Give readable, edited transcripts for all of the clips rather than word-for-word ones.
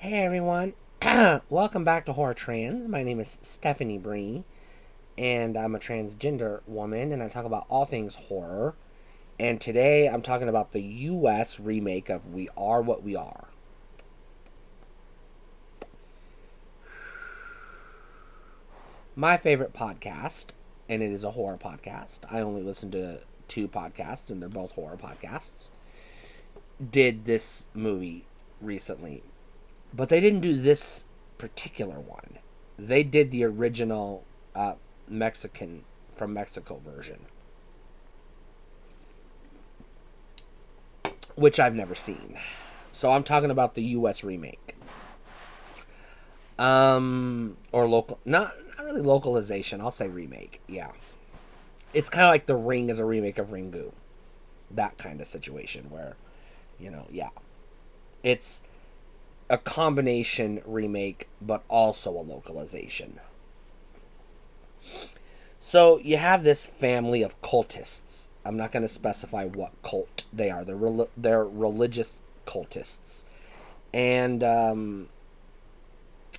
Hey everyone, welcome back to Horror Trans. My name is Stephanie Bree, and I'm a transgender woman, and I talk about all things horror. And today I'm talking about the US remake of We Are What We Are. My favorite podcast, and it is a horror podcast. I only listen to two podcasts, and they're both horror podcasts. Did this movie recently. But they didn't do this particular one. They did the original Mexican from Mexico version, which I've never seen. So I'm talking about the US remake. Or local, not really localization. I'll say remake. Yeah. It's kind of like The Ring is a remake of Ringu. That kind of situation where, yeah. It's a combination remake, but also a localization. So you have this family of cultists. I'm not going to specify what cult they are. They're religious cultists, and I'm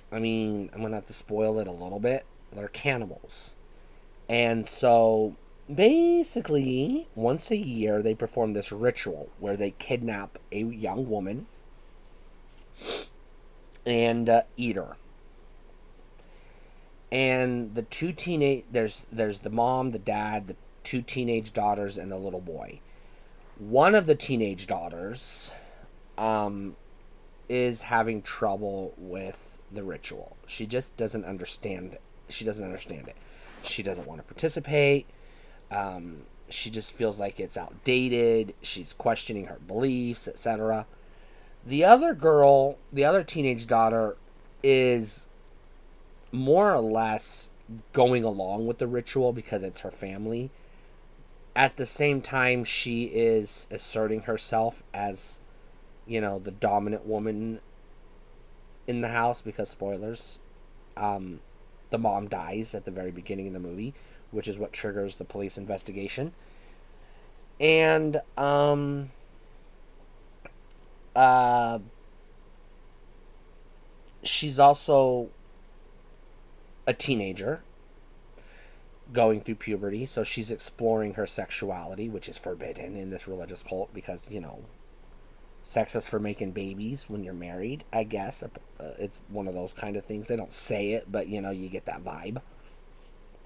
going to have to spoil it a little bit. They're cannibals, and so basically, once a year they perform this ritual where they kidnap a young woman and eat her. And the two teenage there's the mom, the dad, the two teenage daughters, and the little boy. One of the teenage daughters is having trouble with the ritual. She just doesn't understand. She doesn't understand it. She doesn't want to participate. She just feels like it's outdated. She's questioning her beliefs, etc. The other girl, the other teenage daughter, is more or less going along with the ritual because it's her family. At the same time, she is asserting herself as, the dominant woman in the house because, spoilers, the mom dies at the very beginning of the movie, which is what triggers the police investigation. And, she's also a teenager going through puberty, so she's exploring her sexuality, which is forbidden in this religious cult because, sex is for making babies when you're married, I guess. It's one of those kind of things. They don't say it, but, you get that vibe.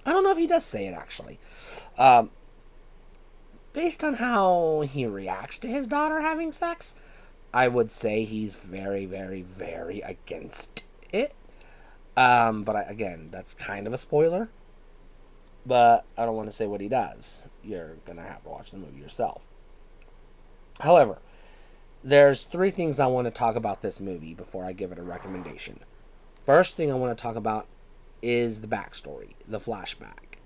I don't know if he does say it, actually. Based on how he reacts to his daughter having sex, I would say he's very, very, very against it. But again, that's kind of a spoiler. But I don't want to say what he does. You're going to have to watch the movie yourself. However, there's three things I want to talk about this movie before I give it a recommendation. First thing I want to talk about is the backstory, the flashback.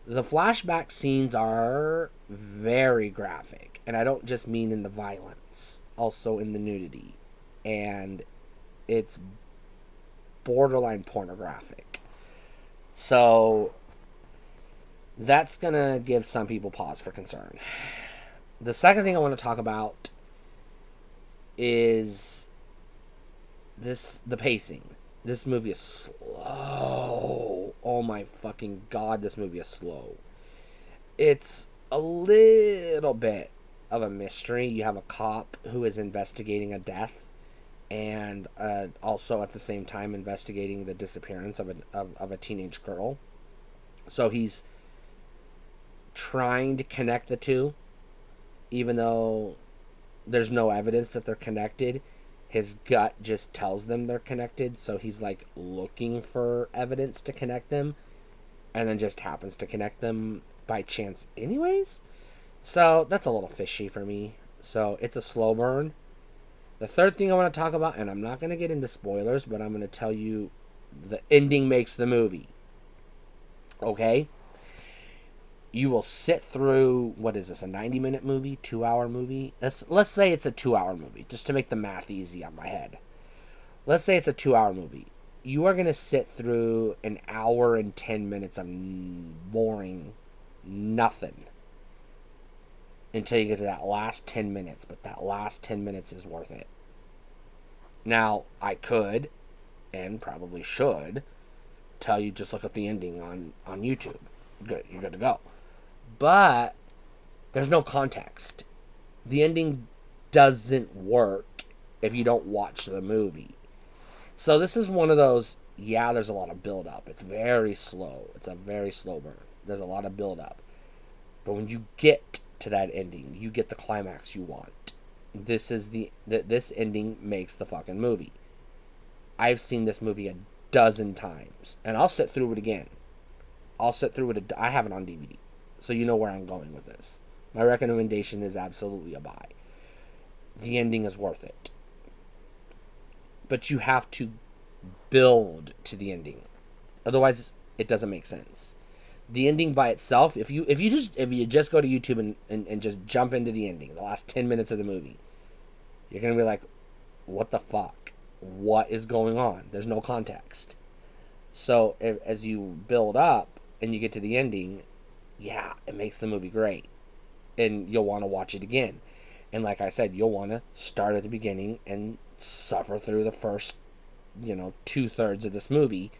The flashback scenes are very graphic, and I don't just mean in the violence, also in the nudity. And it's borderline pornographic. So that's going to give some people pause for concern. The second thing I want to talk about is the pacing. This movie is slow. Oh my fucking god, this movie is slow. It's a little bit of a mystery. You have a cop who is investigating a death and also at the same time investigating the disappearance of a teenage girl. So he's trying to connect the two, even though there's no evidence that they're connected. His gut just tells them they're connected, so he's like looking for evidence to connect them, and then just happens to connect them by chance anyways. So that's a little fishy for me. So it's a slow burn. The third thing I want to talk about, and I'm not going to get into spoilers, but I'm going to tell you the ending makes the movie. Okay? You will sit through, what is this, a 90-minute movie? 2-hour movie? Let's say it's a 2-hour movie, just to make the math easy on my head. Let's say it's a 2-hour movie. You are going to sit through an hour and 10 minutes of boring nothing until you get to that last 10 minutes, but that last 10 minutes is worth it. Now, I could, and probably should, tell you just look up the ending on YouTube. Good, you're good to go. But there's no context. The ending doesn't work if you don't watch the movie. So this is one of those, yeah, there's a lot of build up. It's very slow. It's a very slow burn. There's a lot of build up. But when you get to that ending, you get the climax you want. This ending makes the fucking movie. I've seen this movie a dozen times, and I'll sit through it again. I'll sit through it. I have it on DVD, so you know where I'm going with this. My recommendation is absolutely a buy. The ending is worth it, but you have to build to the ending. Otherwise, it doesn't make sense. The ending by itself, if you just go to YouTube and just jump into the ending, the last 10 minutes of the movie, you're gonna be like, what the fuck? What is going on? There's no context. So as you build up and you get to the ending, yeah, it makes the movie great, and you'll want to watch it again. And like I said, you'll want to start at the beginning and suffer through the first, 2/3 of this movie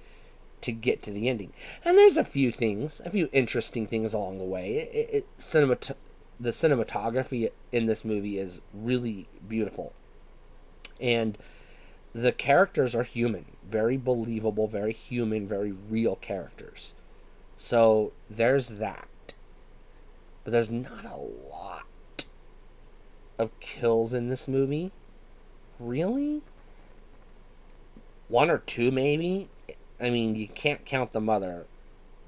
to get to the ending. And there's a few interesting things along the way. The cinematography in this movie is really beautiful, and the characters are human, very believable, very human, very real characters. So there's that. But there's not a lot of kills in this movie. Really? One or two, maybe? I mean, you can't count the mother.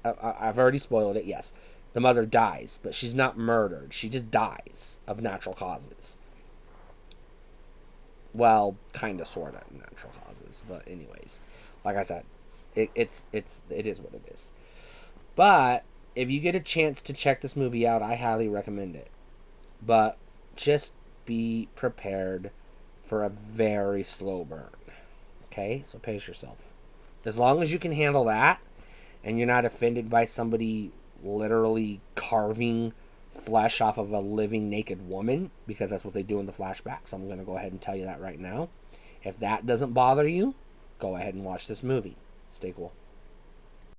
I've already spoiled it, yes. The mother dies, but she's not murdered. She just dies of natural causes. Well, kind of, sort of natural causes. But anyways, like I said, it is what it is. But if you get a chance to check this movie out, I highly recommend it. But just be prepared for a very slow burn. Okay? So pace yourself. As long as you can handle that, and you're not offended by somebody literally carving flesh off of a living naked woman, because that's what they do in the flashbacks. I'm going to go ahead and tell you that right now. If that doesn't bother you, go ahead and watch this movie. Stay cool.